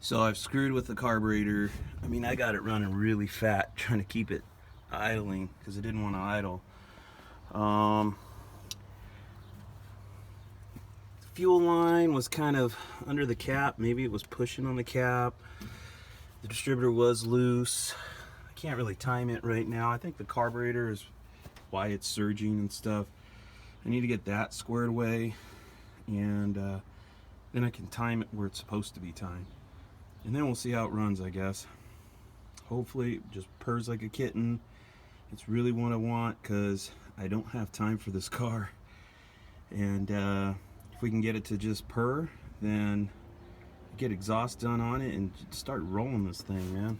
So I've screwed with the carburetor. I mean, I got it running really fat, trying to keep it idling because it didn't want to idle. Fuel line was kind of under the cap. Maybe it was pushing on the cap. The distributor was loose. I can't really time it right now. I think the carburetor is why it's surging and stuff. I need to get that squared away, and then I can time it where it's supposed to be timed. And then we'll see how it runs, I guess. Hopefully it just purrs like a kitten. It's really what I want because I don't have time for this car. And if we can get it to just purr, then get exhaust done on it and start rolling this thing, man.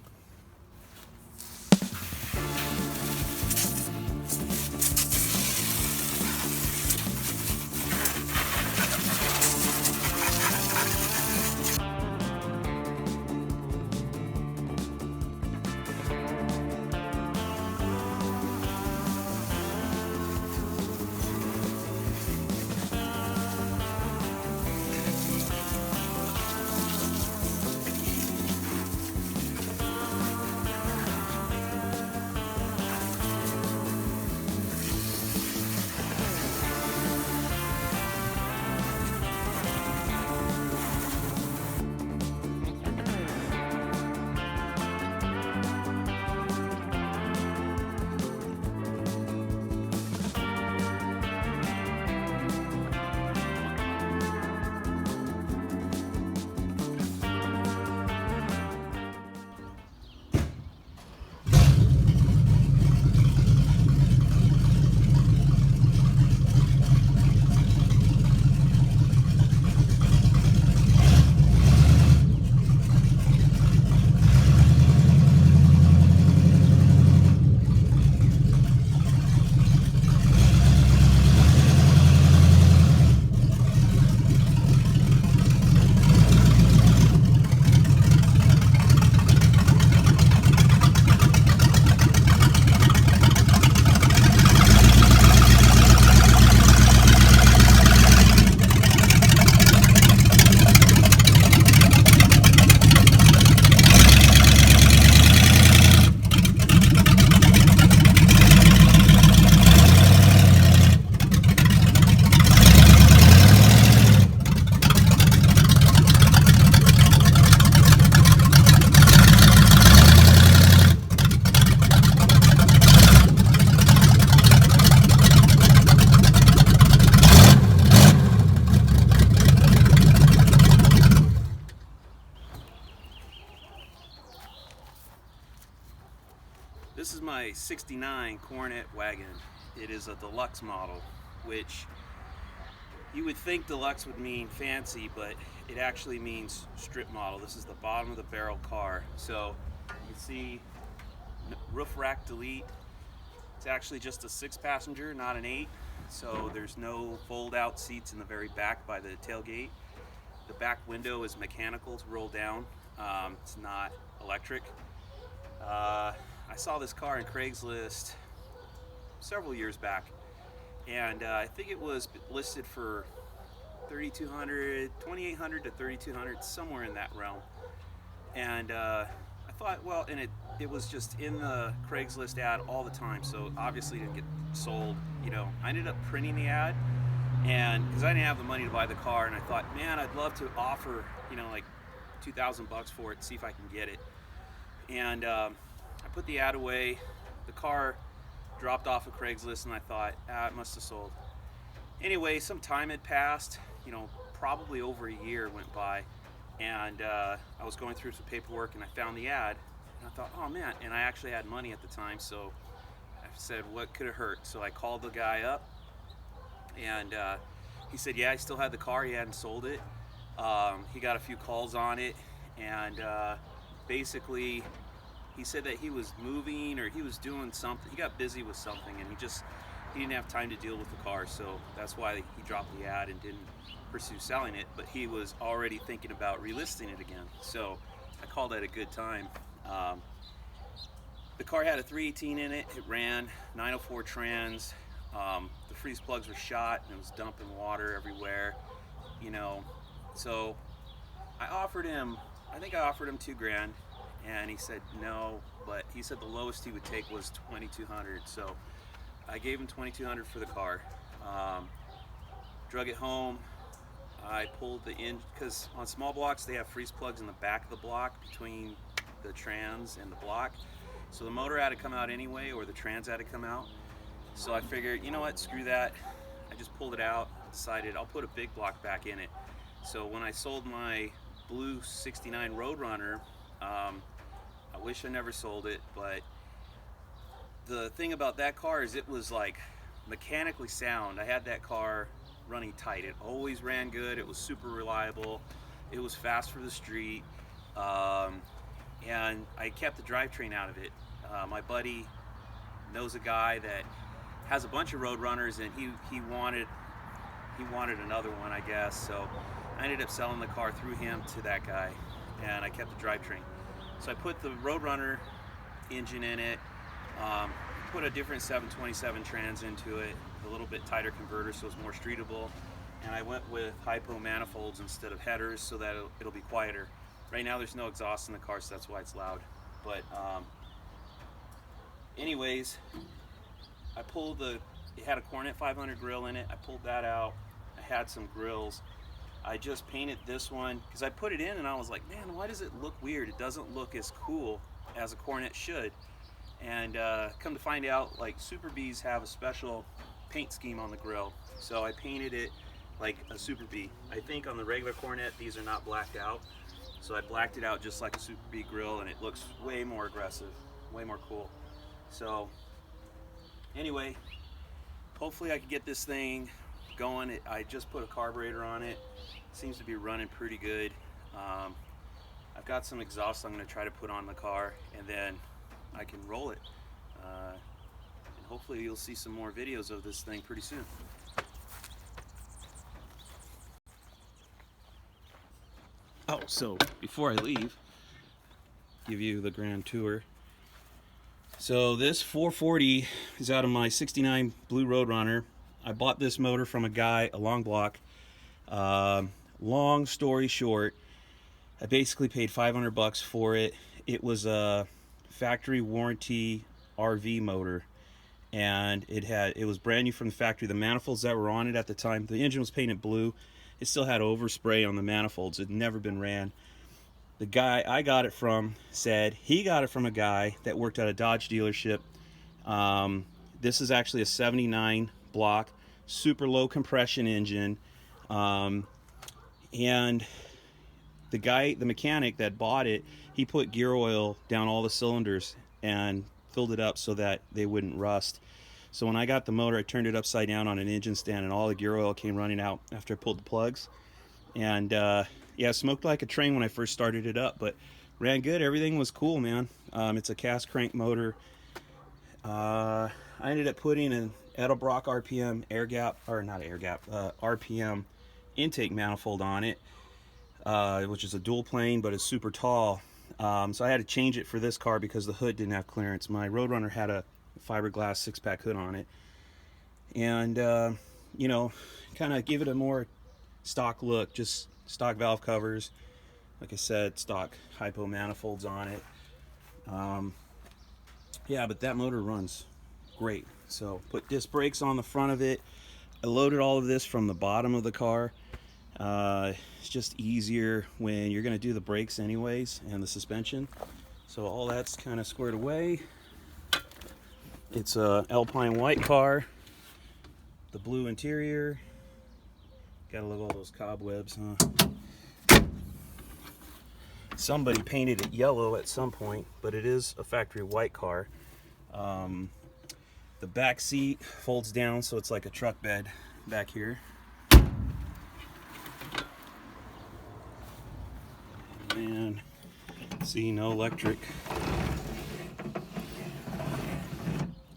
This is my 69 Coronet wagon. It is a deluxe model, which you would think deluxe would mean fancy, but it actually means strip model. This is the bottom of the barrel car. So you see roof rack delete. It's actually just a 6-passenger, not an 8. So there's no fold out seats in the very back by the tailgate. The back window is mechanical to roll down. It's not electric. I saw this car in Craigslist several years back, and I think it was listed for $3,200, $2,800 to $3,200, somewhere in that realm. And I thought, well, and it was just in the Craigslist ad all the time, so obviously it didn't get sold. You know, I ended up printing the ad, and because I didn't have the money to buy the car, and I thought, man, I'd love to offer, you know, like $2,000 for it, see if I can get it. And I put the ad away. The car dropped off of Craigslist, and I thought, it must have sold. Anyway, some time had passed, you know, probably over a year went by, and I was going through some paperwork, and I found the ad, and I thought, oh man, and I actually had money at the time, so I said, what could have hurt? So I called the guy up, and he said, yeah, he still had the car, he hadn't sold it. He got a few calls on it, and basically he said that he was moving or he was doing something. He got busy with something, and he didn't have time to deal with the car, so that's why he dropped the ad and didn't pursue selling it. But he was already thinking about relisting it again, so I called that a good time. The car had a 318 in it. It ran 904 trans. The freeze plugs were shot, and it was dumping water everywhere, you know. So I offered him I think I offered him 2 grand, and he said no, but he said the lowest he would take was 2,200. So I gave him 2,200 for the car. Drug it home. I pulled the engine, because on small blocks they have freeze plugs in the back of the block between the trans and the block. So the motor had to come out anyway, or the trans had to come out. So I figured, you know what, screw that. I just pulled it out, decided I'll put a big block back in it. So when I sold my blue 69 Roadrunner, I wish I never sold it, but the thing about that car is it was like mechanically sound. I had that car running tight. It always ran good. It was super reliable. It was fast for the street. And I kept the drivetrain out of it. My buddy knows a guy that has a bunch of Roadrunners, and he wanted another one, I guess. So I ended up selling the car through him to that guy, and I kept the drivetrain. So I put the Roadrunner engine in it, put a different 727 trans into it, a little bit tighter converter so it's more streetable, and I went with hypo manifolds instead of headers so that it'll be quieter. Right now there's no exhaust in the car, so that's why it's loud. But anyways, I pulled it had a Coronet 500 grill in it. I pulled that out. I had some grills. I just painted this one because I put it in and I was like, man, why does it look weird? It doesn't look as cool as a Coronet should. And come to find out, like, Super Bs have a special paint scheme on the grill. So I painted it like a Super B. I think on the regular Coronet these are not blacked out. So I blacked it out just like a Super B grill, and it looks way more aggressive, way more cool. So anyway, hopefully I can get this thing going. I just put a carburetor on it. Seems to be running pretty good. I've got some exhaust I'm going to try to put on the car, and then I can roll it. And hopefully you'll see some more videos of this thing pretty soon. Oh, so before I leave, give you the grand tour. So this 440 is out of my 69 Blue Roadrunner. I bought this motor from a guy, a long block. Long story short, I basically paid 500 bucks for it. It was a factory warranty RV motor, and it was brand new from the factory. The manifolds that were on it at the time, the engine was painted blue. It still had overspray on the manifolds. It had never been ran. The guy I got it from said he got it from a guy that worked at a Dodge dealership. This is actually a 79 block, super low compression engine. And the mechanic that bought it, he put gear oil down all the cylinders and filled it up so that they wouldn't rust. So when I got the motor, I turned it upside down on an engine stand, and all the gear oil came running out after I pulled the plugs. And yeah, it smoked like a train when I first started it up, but ran good. Everything was cool, man. It's a cast crank motor. I ended up putting an Edelbrock RPM air gap, or not air gap, RPM intake manifold on it, which is a dual plane, but it's super tall. So I had to change it for this car because the hood didn't have clearance. My Roadrunner had a fiberglass 6-pack hood on it, and you know, kind of give it a more stock look, just stock valve covers, like I said, stock hypo manifolds on it. Yeah, but that motor runs great. So put disc brakes on the front of it. I loaded all of this from the bottom of the car. It's just easier when you're going to do the brakes anyways, and the suspension. So all that's kind of squared away. It's a Alpine white car, the blue interior. Gotta love all those cobwebs, huh? Somebody painted it yellow at some point, but it is a factory white car. The back seat folds down so it's like a truck bed back here. And see, no electric.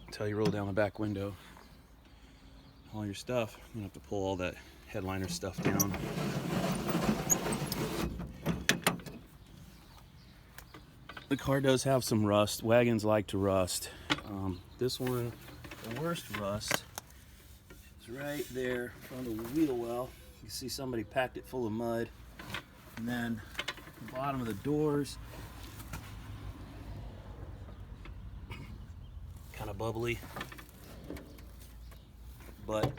Until you roll down the back window, all your stuff, you're gonna have to pull all that headliner stuff down. The car does have some rust. Wagons like to rust. This one, the worst rust, is right there in front of the wheel well. You can see somebody packed it full of mud, and then The bottom of the doors, kind of bubbly, but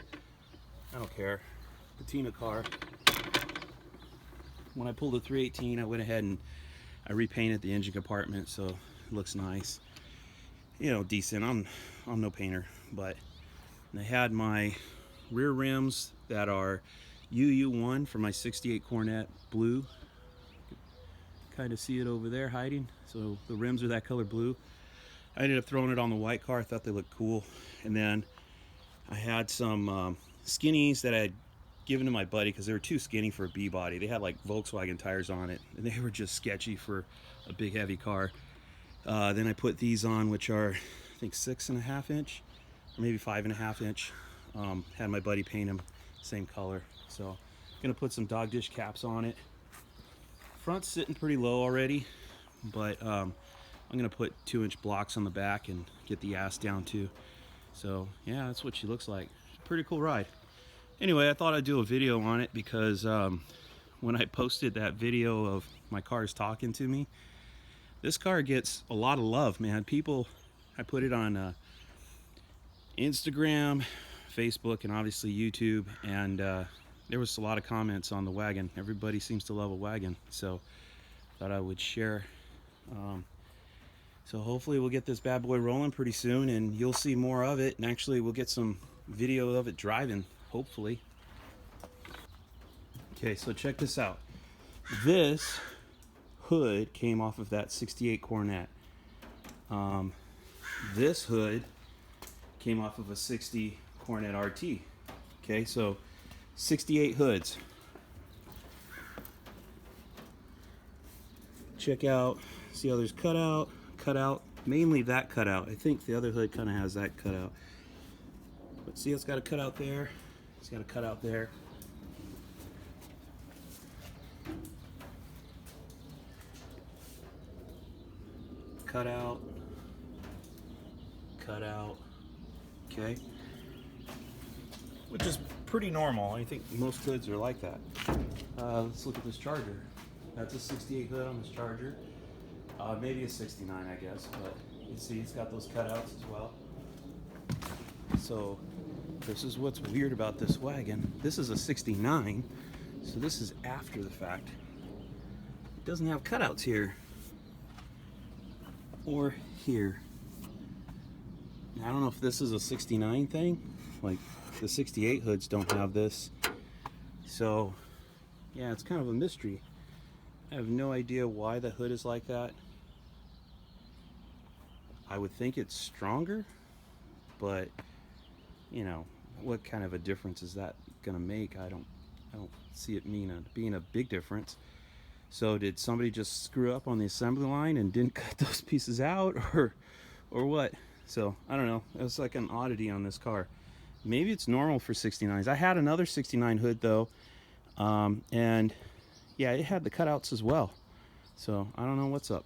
I don't care. Patina car. When I pulled the 318, I went ahead and I repainted the engine compartment so it looks nice. You know, decent. I'm no painter, but I had my rear rims that are UU1 for my 68 Coronet blue. Kind of see it over there hiding. So the rims are that color blue. I ended up throwing it on the white car. I thought they looked cool. And then I had some skinnies that I had given to my buddy because they were too skinny for a B body. They had like Volkswagen tires on it, and they were just sketchy for a big heavy car. Then I put these on, which are I think 6.5 inch or maybe 5.5 inch. Had my buddy paint them same color. So I'm gonna put some dog dish caps on it. Front's sitting pretty low already, but I'm gonna put 2-inch blocks on the back and get the ass down too. So yeah, that's what she looks like. Pretty cool ride. Anyway, I thought I'd do a video on it because when I posted that video of my cars talking to me, this car gets a lot of love, man. People, I put it on Instagram, Facebook, and obviously YouTube, and there was a lot of comments on the wagon. Everybody seems to love a wagon, so thought I would share. So hopefully we'll get this bad boy rolling pretty soon, and you'll see more of it, and actually we'll get some video of it driving, hopefully. Okay, so check this out. This hood came off of that 68 Coronet. This hood came off of a 60 Coronet RT. Okay, so 68 hoods. Check out, see how there's cutout, mainly that cutout. I think the other hood kind of has that cutout. But see, it's got a cutout there. It's got a cutout there. Cutout. Cutout. Okay. Which is pretty normal. I think most hoods are like that. Let's look at this Charger. That's a 68 hood on this Charger. Maybe a 69, I guess, but you can see it's got those cutouts as well. So this is what's weird about this wagon. This is a 69, so this is after the fact. It doesn't have cutouts here or here. I don't know if this is a 69 thing. Like the 68 hoods don't have this. So yeah, it's kind of a mystery. I have no idea why the hood is like that. I would think it's stronger, but you know, what kind of a difference is that gonna make? I don't see it being a big difference. So did somebody just screw up on the assembly line and didn't cut those pieces out, or what? So I don't know. It was like an oddity on this car. Maybe it's normal for 69s. I had another 69 hood though, and yeah, it had the cutouts as well. So I don't know what's up.